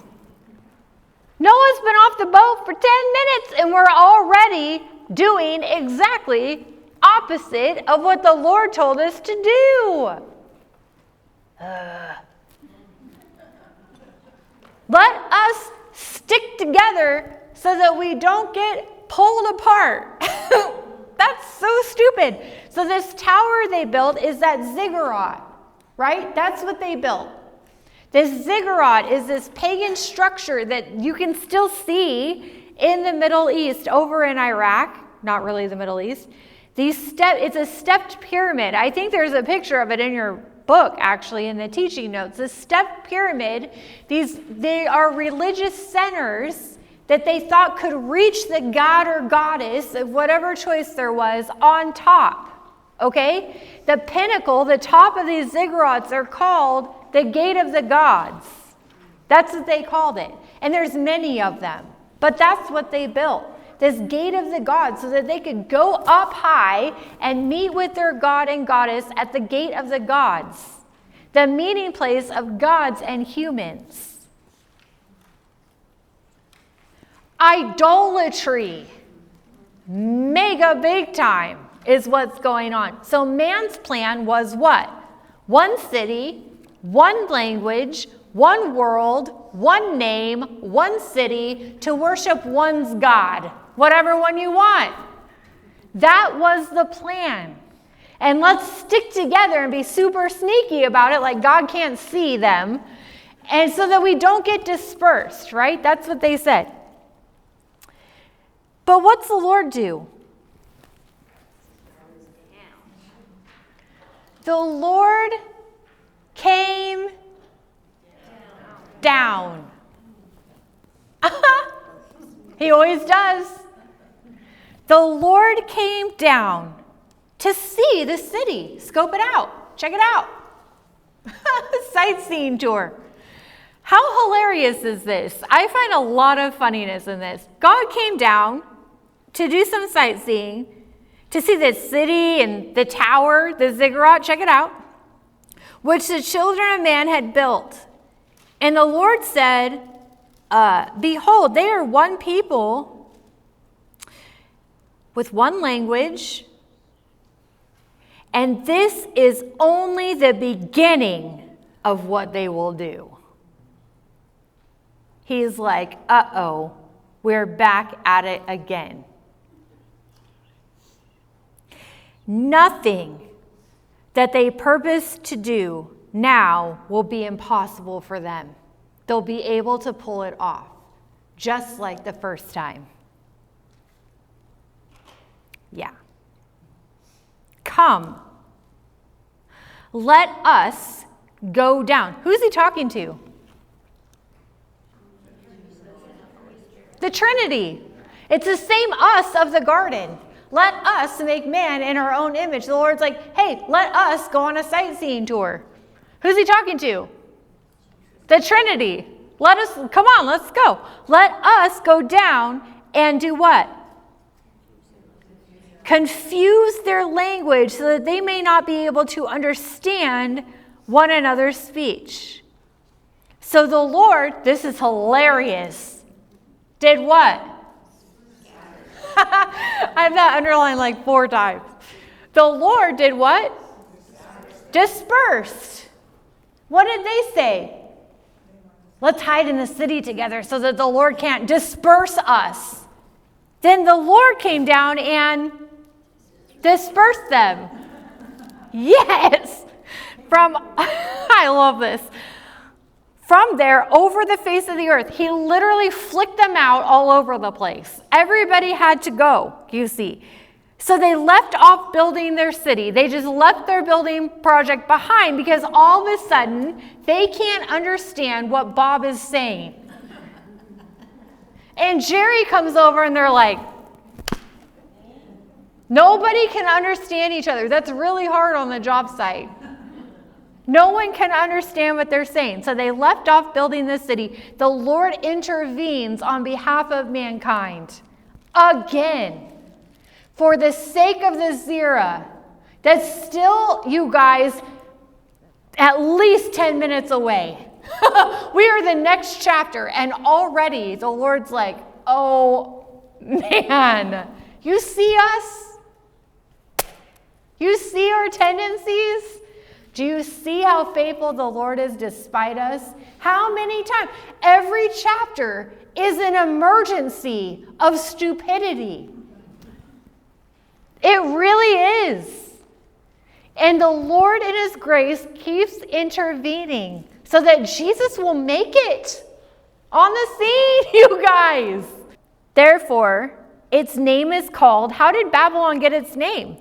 [SPEAKER 1] Noah's been off the boat for 10 minutes and we're already doing exactly opposite of what the Lord told us to do. Let us stick together so that we don't get pulled apart. That's so stupid. So this tower they built is that ziggurat, right? That's what they built. This ziggurat is this pagan structure that you can still see in the Middle East, over in Iraq, not really the Middle East. It's a stepped pyramid. I think there's a picture of it in your book, actually, in the teaching notes. A stepped pyramid, they are religious centers that they thought could reach the god or goddess of whatever choice there was on top, okay? The pinnacle, the top of these ziggurats are called the Gate of the Gods. That's what they called it. And there's many of them. But that's what they built, this Gate of the Gods, so that they could go up high and meet with their god and goddess at the Gate of the Gods, the meeting place of gods and humans. Idolatry, mega big time, is what's going on. So man's plan was what? One city, one language, one world, one name, one city, to worship one's God, whatever one you want. That was the plan. And let's stick together and be super sneaky about it, like God can't see them, and so that we don't get dispersed, right? That's what they said. But what's the Lord do? The Lord came down. He always does. The Lord came down to see the city. Scope it out. Check it out. Sightseeing tour. How hilarious is this? I find a lot of funniness in this. God came down to do some sightseeing, to see the city and the tower, the ziggurat, check it out, which the children of man had built. And the Lord said, behold, they are one people with one language, and this is only the beginning of what they will do. He's like, uh-oh, we're back at it again. Nothing that they purpose to do now will be impossible for them. They'll be able to pull it off, just like the first time. Yeah. Come, let us go down. Who's he talking to? The Trinity. It's the same us of the garden. Let us make man in our own image. The Lord's like, hey, let us go on a sightseeing tour. Who's he talking to? The Trinity. Come on, let's go. Let us go down and do what? Confuse their language so that they may not be able to understand one another's speech. So the Lord, this is hilarious, did what? I have that underlined like 4 times. The Lord did what? Dispersed. What did they say? Let's hide in the city together so that the Lord can't disperse us. Then the Lord came down and dispersed them. Yes. I love this. From there, over the face of the earth, he literally flicked them out all over the place. Everybody had to go, you see. So they left off building their city. They just left their building project behind because all of a sudden, they can't understand what Bob is saying. And Jerry comes over and they're like, nobody can understand each other. That's really hard on the job site. No one can understand what they're saying. So they left off building the city. The Lord intervenes on behalf of mankind. Again. For the sake of the Zerah. That's still, you guys, at least 10 minutes away. We are the next chapter. And already the Lord's like, oh, man. You see us? You see our tendencies? Do you see how faithful the Lord is despite us? How many times? Every chapter is an emergency of stupidity. It really is. And the Lord in his grace keeps intervening so that Jesus will make it on the scene, you guys. Therefore, its name is called, how did Babylon get its name?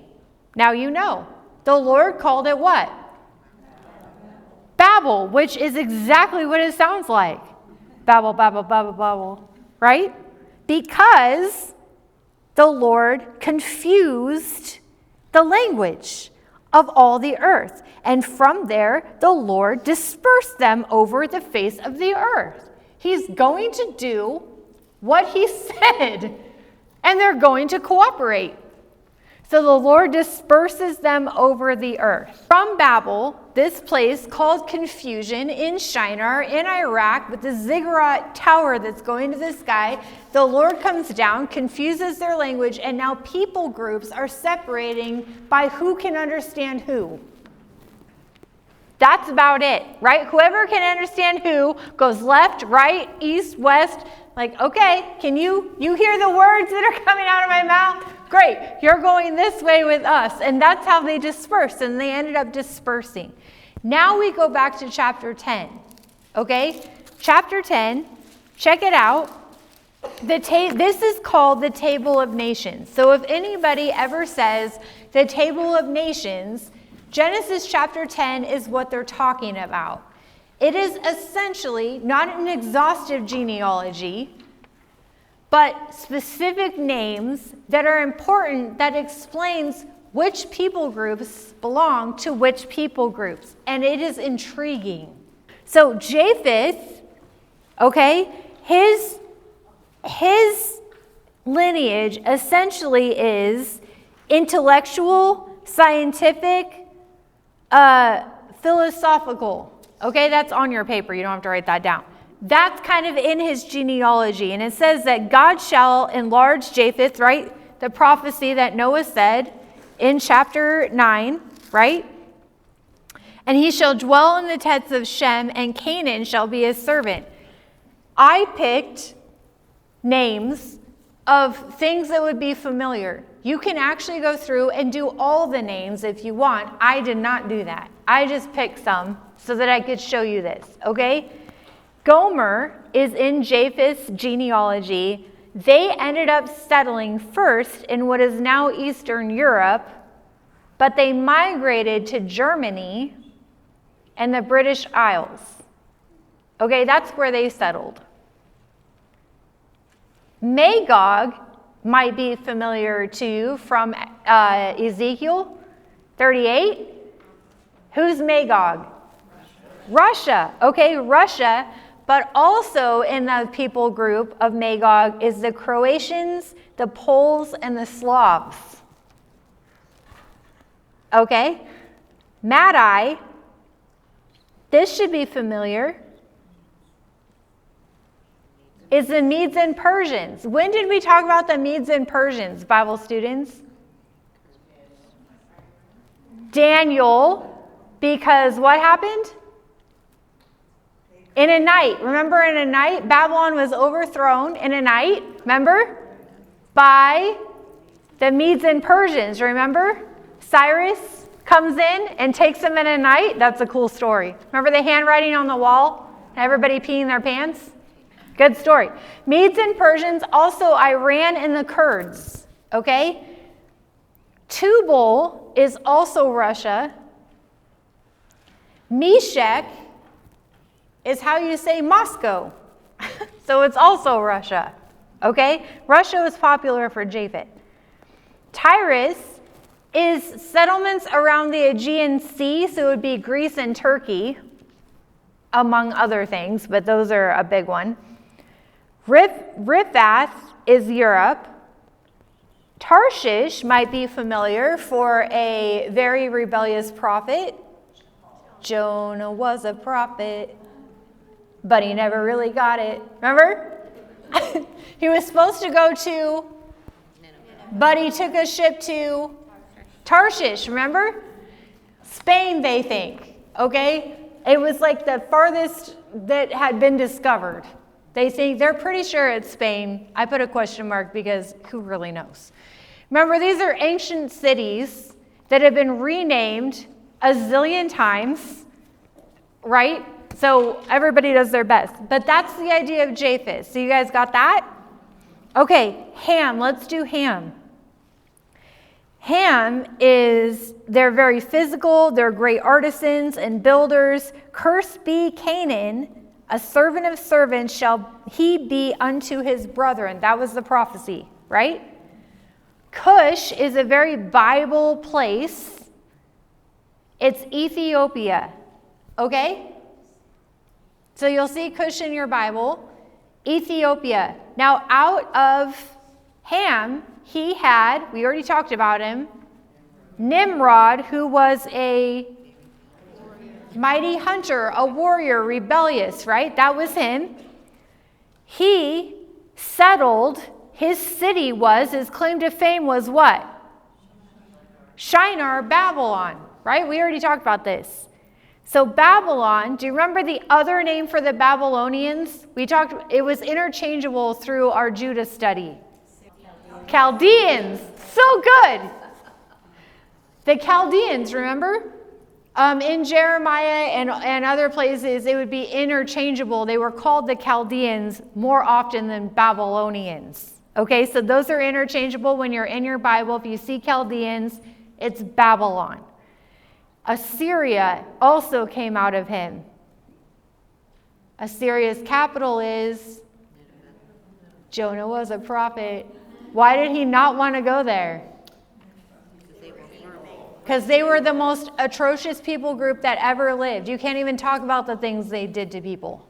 [SPEAKER 1] Now you know. The Lord called it what? Babel, which is exactly what it sounds like. Babel, Babel, Babel, Babel, right? Because the Lord confused the language of all the earth. And from there, the Lord dispersed them over the face of the earth. He's going to do what he said, and they're going to cooperate. So the Lord disperses them over the earth. From Babel, this place called confusion in Shinar, in Iraq, with the ziggurat tower that's going to the sky, the Lord comes down, confuses their language, and now people groups are separating by who can understand who. That's about it, right? Whoever can understand who goes left, right, east, west. Like, okay, can you hear the words that are coming out of my mouth? Great, you're going this way with us. And that's how they dispersed, and they ended up dispersing. Now we go back to chapter 10, okay? Chapter 10, check it out. This is called the Table of Nations. So if anybody ever says the Table of Nations, Genesis chapter 10 is what they're talking about. It is essentially not an exhaustive genealogy, but specific names that are important that explains which people groups belong to which people groups. And it is intriguing. So Japheth, okay, his lineage essentially is intellectual, scientific, philosophical. Okay, that's on your paper. You don't have to write that down. That's kind of in his genealogy. And it says that God shall enlarge Japheth, right? The prophecy that Noah said in chapter 9, right? And he shall dwell in the tents of Shem, and Canaan shall be his servant. I picked names of things that would be familiar. You can actually go through and do all the names if you want. I did not do that. I just picked some so that I could show you this, okay? Gomer is in Japheth's genealogy. They ended up settling first in what is now Eastern Europe, but they migrated to Germany and the British Isles. Okay, that's where they settled. Magog might be familiar to you from Ezekiel 38. Who's Magog? Russia. Okay, Russia. But also in the people group of Magog is the Croatians, the Poles, and the Slavs. Okay? Madai, this should be familiar. is the Medes and Persians. When did we talk about the Medes and Persians, Bible students? Daniel, because what happened? In a night. Remember, in a night, Babylon was overthrown in a night, remember? By the Medes and Persians, remember? Cyrus comes in and takes them in a night. That's a cool story. Remember the handwriting on the wall? Everybody peeing their pants? Good story. Medes and Persians, also Iran and the Kurds, okay? Tubal is also Russia. Meshech is how you say Moscow. So it's also Russia, okay? Russia was popular for Japhet. Tyrus is settlements around the Aegean Sea, so it would be Greece and Turkey, among other things, but those are a big one. Riphath is Europe. Tarshish might be familiar for a very rebellious prophet. Jonah was a prophet, but he never really got it. Remember? He was supposed to go to, but he took a ship to Tarshish, remember? Spain, they think, okay? It was like the farthest that had been discovered. They think, they're pretty sure it's Spain. I put a question mark because who really knows? Remember, these are ancient cities that have been renamed a zillion times, right? So everybody does their best. But that's the idea of Japheth. So you guys got that? Okay, Ham. Let's do Ham. Ham is, they're very physical. They're great artisans and builders. Cursed be Canaan, a servant of servants shall he be unto his brethren. That was the prophecy, right? Cush is a very Bible place. It's Ethiopia, okay? So you'll see Cush in your Bible. Ethiopia. Now out of Ham, he had, we already talked about him, Nimrod, who was a mighty hunter, a warrior, rebellious, right? That was him. He settled, his city was, his claim to fame was what? Shinar, Babylon, right? We already talked about this. So Babylon, do you remember the other name for the Babylonians? We talked, it was interchangeable through our Judah study. Chaldeans, so good. The Chaldeans, remember? In Jeremiah and other places, it would be interchangeable. They were called the Chaldeans more often than Babylonians. Okay, so those are interchangeable when you're in your Bible. If you see Chaldeans, it's Babylon. Assyria also came out of him. Assyria's capital is Jonah was a prophet. Why did he not want to go there? Because they were the most atrocious people group that ever lived. You can't even talk about the things they did to people.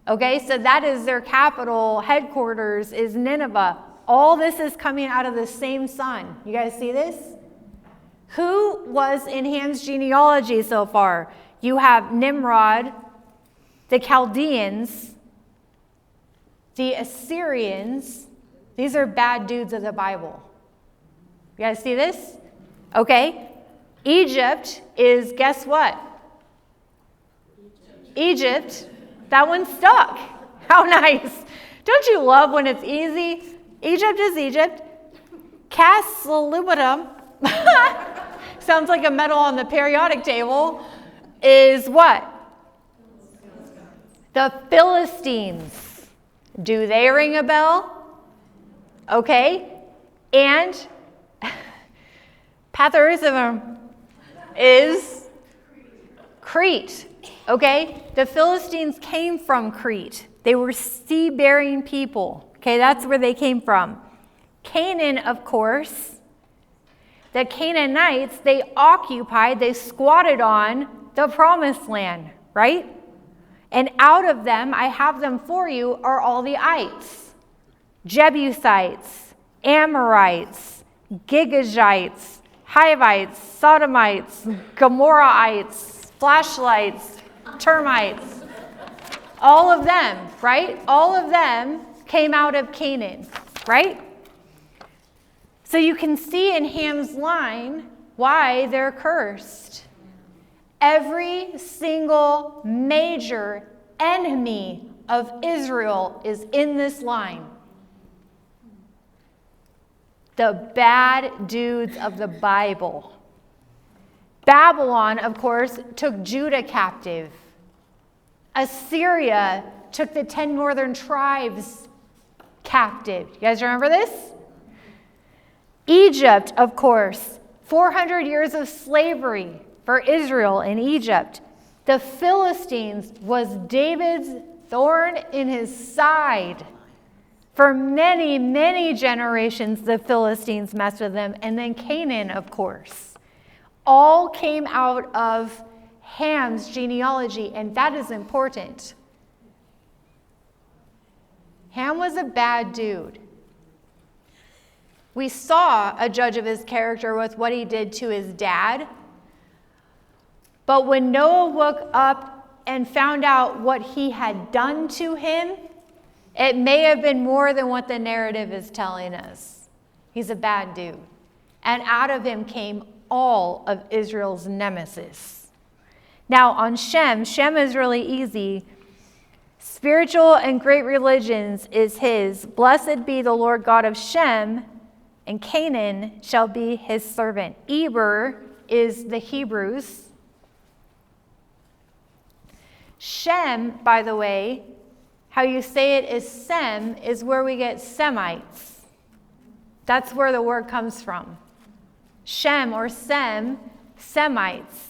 [SPEAKER 1] Okay, so that is their capital, headquarters is Nineveh. All this is coming out of the same son. You guys see this? Who was in Ham's genealogy so far? You have Nimrod, the Chaldeans, the Assyrians. These are bad dudes of the Bible. You guys see this? Okay. Egypt is, guess what? Egypt. That one stuck. How nice. Don't you love when it's easy? Egypt is Egypt. Caslubitum. Sounds like a metal on the periodic table. Is what? The Philistines. Do they ring a bell? Okay. And Patharism is Crete. Okay. The Philistines came from Crete. They were sea-bearing people. Okay, that's where they came from. Canaan, of course. The Canaanites, they occupied, they squatted on the promised land, right? And out of them, I have them for you, are all the ites. Jebusites, Amorites, Gigajites, Hivites, Sodomites, Gomorrahites, flashlights, termites. All of them, right? All of them came out of Canaan, right? So you can see in Ham's line why they're cursed. Every single major enemy of Israel is in this line. The bad dudes of the Bible. Babylon, of course, took Judah captive. Assyria took the 10 northern tribes captive. You guys remember this? Egypt, of course, 400 years of slavery for Israel in Egypt. The Philistines was David's thorn in his side. For many, many generations, the Philistines messed with them. And then Canaan, of course. All came out of Ham's genealogy, and that is important. Ham was a bad dude. We saw a judge of his character with what he did to his dad. But when Noah woke up and found out what he had done to him, it may have been more than what the narrative is telling us. He's a bad dude. And out of him came all of Israel's nemesis. Now on Shem is really easy. Spiritual and great religions is his. Blessed be the Lord God of Shem, and Canaan shall be his servant. Eber is the Hebrews. Shem, by the way, how you say it is Sem, is where we get Semites. That's where the word comes from. Shem or Sem, Semites.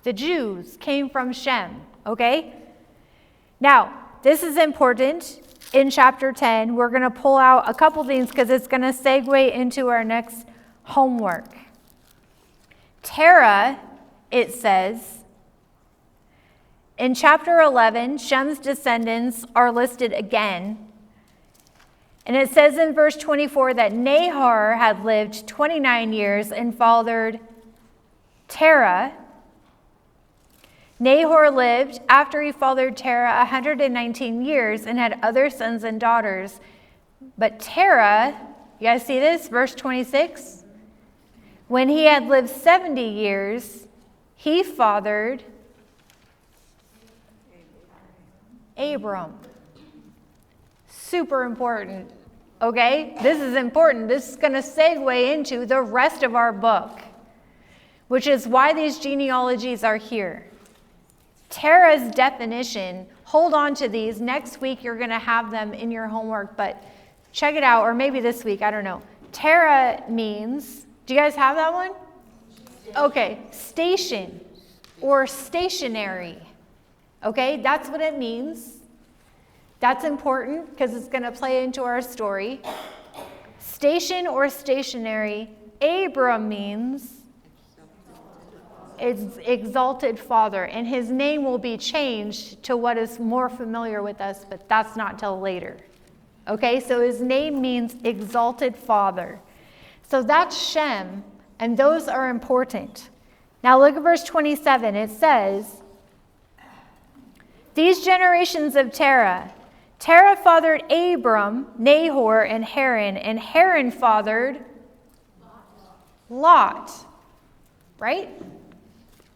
[SPEAKER 1] The Jews came from Shem, okay? Now, this is important. In chapter 10, we're going to pull out a couple things because it's going to segue into our next homework. Terah, it says, in chapter 11, Shem's descendants are listed again. And it says in verse 24 that Nahor had lived 29 years and fathered Terah. Nahor lived, after he fathered Terah, 119 years and had other sons and daughters. But Terah, you guys see this? Verse 26. When he had lived 70 years, he fathered Abram. Super important, okay? This is important. This is going to segue into the rest of our book, which is why these genealogies are here. Terah's definition, hold on to these. Next week you're going to have them in your homework, but check it out, or maybe this week, I don't know. Terah means, do you guys have that one? Okay, station or stationary. Okay, that's what it means. That's important because it's going to play into our story. Station or stationary. Abram means it's exalted father, and his name will be changed to what is more familiar with us, but that's not till later. Okay, so his name means exalted father. So that's Shem, and those are important. Now look at verse 27. It says, these generations of Terah. Terah fathered Abram, Nahor, and Haran fathered Lot. Right?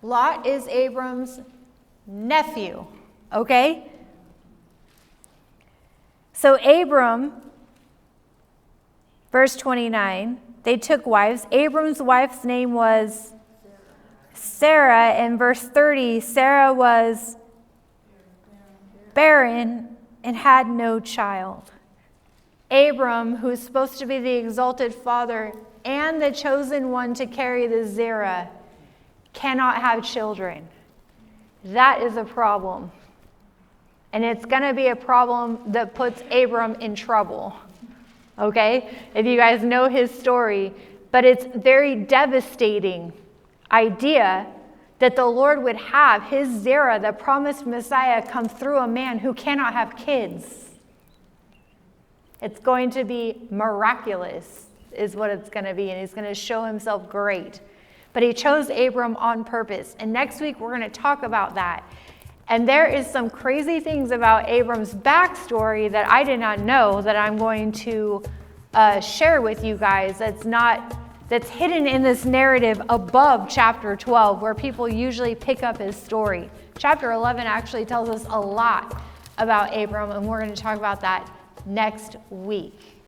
[SPEAKER 1] Lot is Abram's nephew. Okay? So Abram, verse 29, they took wives. Abram's wife's name was Sarah. And verse 30, Sarah was barren and had no child. Abram, who's supposed to be the exalted father and the chosen one to carry the Zerah, cannot have children. That is a problem. And it's going to be a problem that puts Abram in trouble. Okay? If you guys know his story. But it's very devastating idea that the Lord would have his Zerah, the promised Messiah, come through a man who cannot have kids. It's going to be miraculous, is what it's going to be, and he's going to show himself great. But he chose Abram on purpose, and next week we're going to talk about that. And there is some crazy things about Abram's backstory that I did not know that I'm going to share with you guys that's hidden in this narrative above chapter 12, where people usually pick up his story. Chapter 11 actually tells us a lot about Abram, and we're going to talk about that next week.